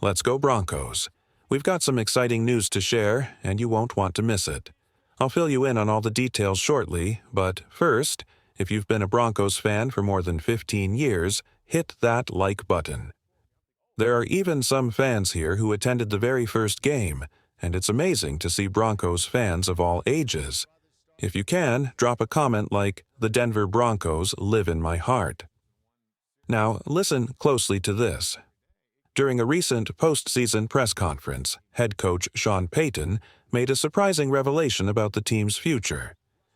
Let's go Broncos. We've got some exciting news to share, and you won't want to miss it. I'll fill you in on all the details shortly, but first, if you've been a Broncos fan for more than 15 years, hit that like button. There are even some fans here who attended the very first game, and it's amazing to see Broncos fans of all ages. If you can, drop a comment like, "The Denver Broncos live in my heart." Now, listen closely to this. During a recent postseason press conference, head coach Sean Payton made a surprising revelation about the team's future.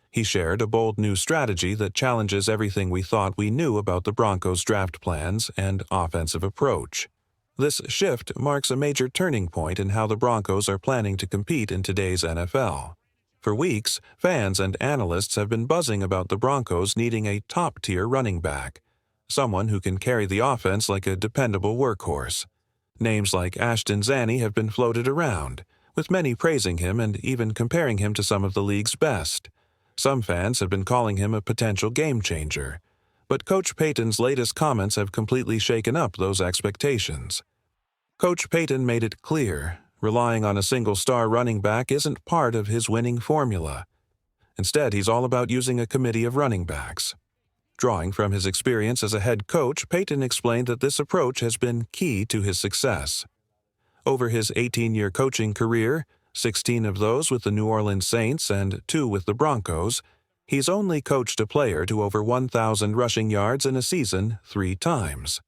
He shared a bold new strategy that challenges everything we thought we knew about the Broncos' draft plans and offensive approach. This shift marks a major turning point in how the Broncos are planning to compete in today's NFL. For weeks, fans and analysts have been buzzing about the Broncos needing a top-tier running back, someone who can carry the offense like a dependable workhorse. Names like Ashton Zanny have been floated around, with many praising him and even comparing him to some of the league's best. Some fans have been calling him a potential game-changer, but Coach Payton's latest comments have completely shaken up those expectations. Coach Payton made it clear, relying on a single-star running back isn't part of his winning formula. Instead, he's all about using a committee of running backs. Drawing from his experience as a head coach, Payton explained that this approach has been key to his success. Over his 18-year coaching career, 16 of those with the New Orleans Saints and 2 with the Broncos, he's only coached a player to over 1,000 rushing yards in a season 3 times.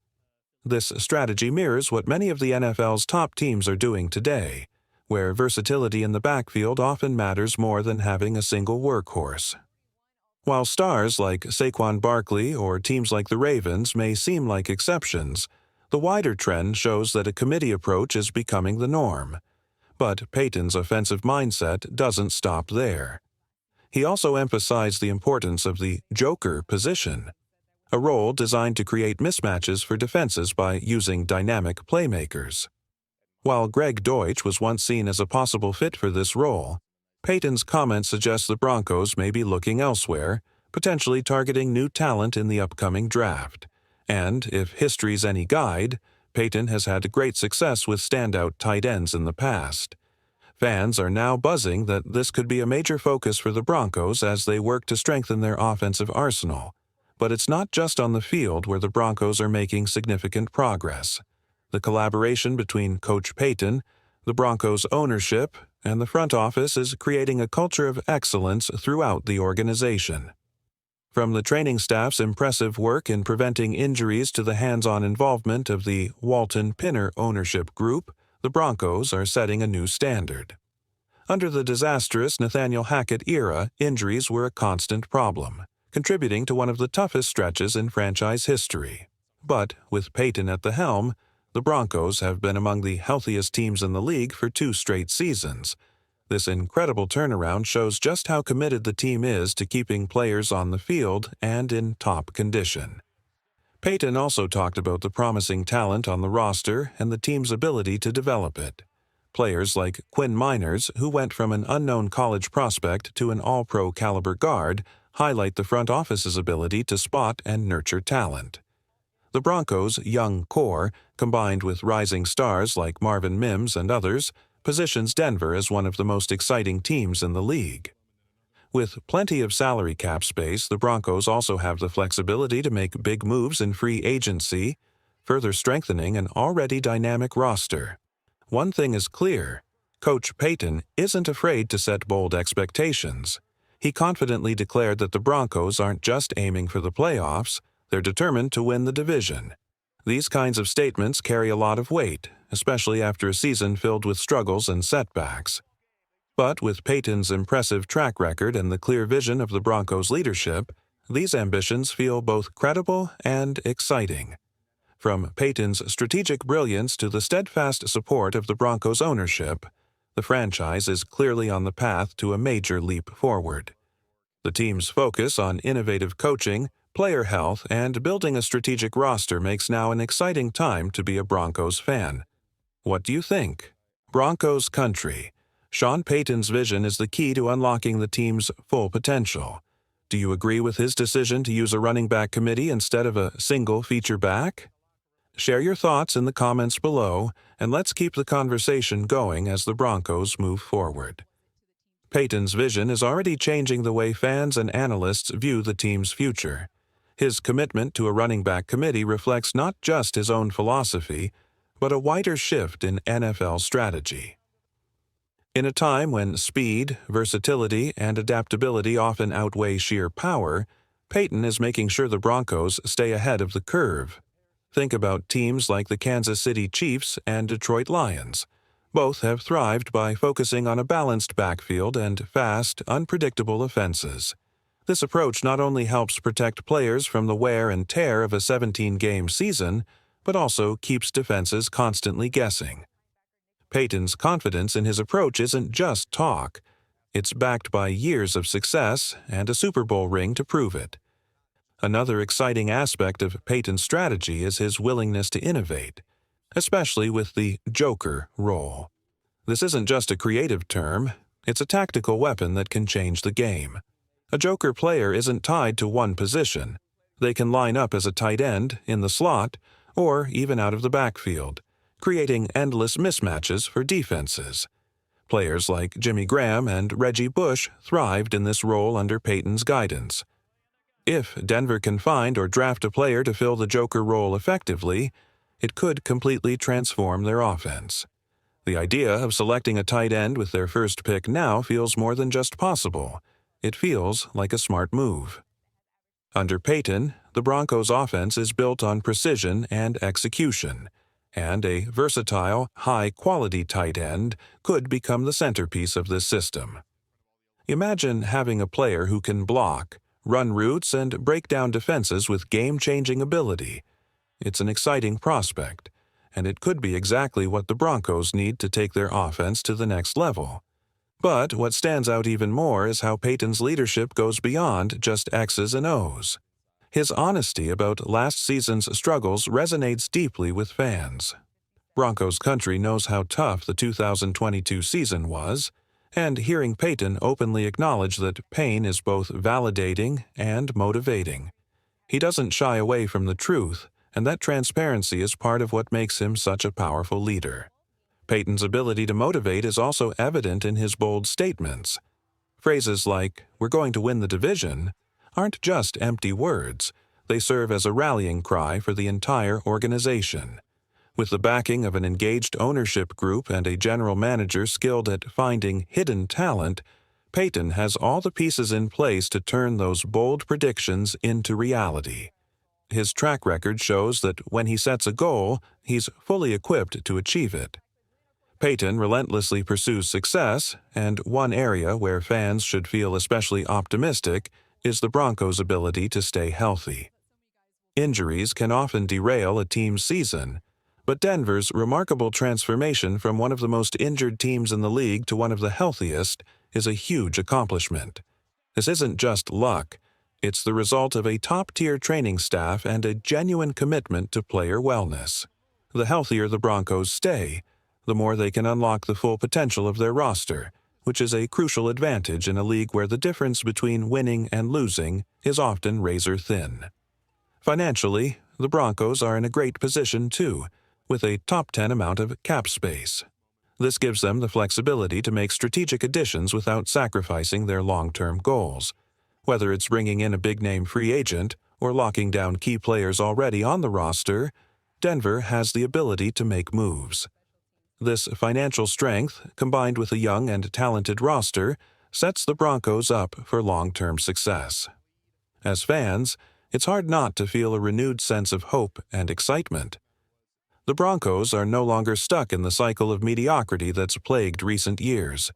This strategy mirrors what many of the NFL's top teams are doing today, where versatility in the backfield often matters more than having a single workhorse. While stars like Saquon Barkley or teams like the Ravens may seem like exceptions, the wider trend shows that a committee approach is becoming the norm. But Payton's offensive mindset doesn't stop there. He also emphasized the importance of the joker position, a role designed to create mismatches for defenses by using dynamic playmakers. While Greg Deutsch was once seen as a possible fit for this role, Payton's comment suggests the Broncos may be looking elsewhere, potentially targeting new talent in the upcoming draft. And, if history's any guide, Payton has had great success with standout tight ends in the past. Fans are now buzzing that this could be a major focus for the Broncos as they work to strengthen their offensive arsenal. But it's not just on the field where the Broncos are making significant progress. The collaboration between Coach Payton, the Broncos' ownership, and the front office is creating a culture of excellence throughout the organization. From the training staff's impressive work in preventing injuries to the hands-on involvement of the Walton Pinner ownership group, the Broncos are setting a new standard. Under the disastrous Nathaniel Hackett era, injuries were a constant problem, contributing to one of the toughest stretches in franchise history. But with Payton at the helm, the Broncos have been among the healthiest teams in the league for 2 straight seasons. This incredible turnaround shows just how committed the team is to keeping players on the field and in top condition. Payton also talked about the promising talent on the roster and the team's ability to develop it. Players like Quinn Miners, who went from an unknown college prospect to an all-pro caliber guard, highlight the front office's ability to spot and nurture talent. The Broncos' young core, combined with rising stars like Marvin Mims and others, positions Denver as one of the most exciting teams in the league. With plenty of salary cap space, the Broncos also have the flexibility to make big moves in free agency, further strengthening an already dynamic roster. One thing is clear: Coach Payton isn't afraid to set bold expectations. He confidently declared that the Broncos aren't just aiming for the playoffs, they're determined to win the division. These kinds of statements carry a lot of weight, especially after a season filled with struggles and setbacks. But with Payton's impressive track record and the clear vision of the Broncos' leadership, these ambitions feel both credible and exciting. From Payton's strategic brilliance to the steadfast support of the Broncos' ownership, the franchise is clearly on the path to a major leap forward. The team's focus on innovative coaching, player health, and building a strategic roster makes now an exciting time to be a Broncos fan. What do you think? Broncos country. Sean Payton's vision is the key to unlocking the team's full potential. Do you agree with his decision to use a running back committee instead of a single feature back? Share your thoughts in the comments below, and let's keep the conversation going as the Broncos move forward. Payton's vision is already changing the way fans and analysts view the team's future. His commitment to a running back committee reflects not just his own philosophy, but a wider shift in NFL strategy. In a time when speed, versatility, and adaptability often outweigh sheer power, Payton is making sure the Broncos stay ahead of the curve. Think about teams like the Kansas City Chiefs and Detroit Lions. Both have thrived by focusing on a balanced backfield and fast, unpredictable offenses. This approach not only helps protect players from the wear and tear of a 17-game season, but also keeps defenses constantly guessing. Payton's confidence in his approach isn't just talk. It's backed by years of success and a Super Bowl ring to prove it. Another exciting aspect of Payton's strategy is his willingness to innovate, especially with the joker role. This isn't just a creative term, it's a tactical weapon that can change the game. A joker player isn't tied to one position. They can line up as a tight end, in the slot, or even out of the backfield, creating endless mismatches for defenses. Players like Jimmy Graham and Reggie Bush thrived in this role under Payton's guidance. If Denver can find or draft a player to fill the joker role effectively, it could completely transform their offense. The idea of selecting a tight end with their first pick now feels more than just possible. It feels like a smart move. Under Payton, the Broncos' offense is built on precision and execution, and a versatile, high-quality tight end could become the centerpiece of this system. Imagine having a player who can block, run routes, and break down defenses with game-changing ability. It's an exciting prospect, and it could be exactly what the Broncos need to take their offense to the next level. But what stands out even more is how Payton's leadership goes beyond just X's and O's. His honesty about last season's struggles resonates deeply with fans. Broncos country knows how tough the 2022 season was, and hearing Payton openly acknowledge that pain is both validating and motivating. He doesn't shy away from the truth, and that transparency is part of what makes him such a powerful leader. Payton's ability to motivate is also evident in his bold statements. Phrases like, "We're going to win the division," aren't just empty words. They serve as a rallying cry for the entire organization. With the backing of an engaged ownership group and a general manager skilled at finding hidden talent, Payton has all the pieces in place to turn those bold predictions into reality. His track record shows that when he sets a goal, he's fully equipped to achieve it. Payton relentlessly pursues success, and one area where fans should feel especially optimistic is the Broncos' ability to stay healthy. Injuries can often derail a team's season, but Denver's remarkable transformation from one of the most injured teams in the league to one of the healthiest is a huge accomplishment. This isn't just luck. It's the result of a top-tier training staff and a genuine commitment to player wellness. The healthier the Broncos stay, the more they can unlock the full potential of their roster, which is a crucial advantage in a league where the difference between winning and losing is often razor-thin. Financially, the Broncos are in a great position too, with a top 10 amount of cap space. This gives them the flexibility to make strategic additions without sacrificing their long-term goals. Whether it's bringing in a big-name free agent or locking down key players already on the roster, Denver has the ability to make moves. This financial strength, combined with a young and talented roster, sets the Broncos up for long-term success. As fans, it's hard not to feel a renewed sense of hope and excitement. The Broncos are no longer stuck in the cycle of mediocrity that's plagued recent years.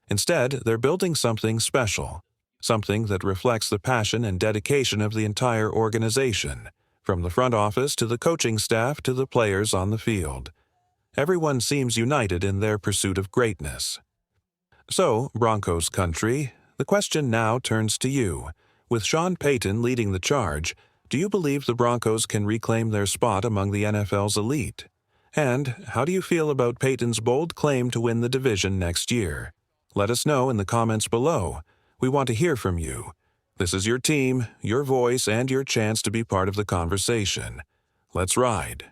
Instead, they're building something special, something that reflects the passion and dedication of the entire organization, from the front office to the coaching staff to the players on the field. Everyone seems united in their pursuit of greatness. So, Broncos country, the question now turns to you. With Sean Payton leading the charge, do you believe the Broncos can reclaim their spot among the NFL's elite? And how do you feel about Payton's bold claim to win the division next year? Let us know in the comments below. We want to hear from you. This is your team, your voice, and your chance to be part of the conversation. Let's ride.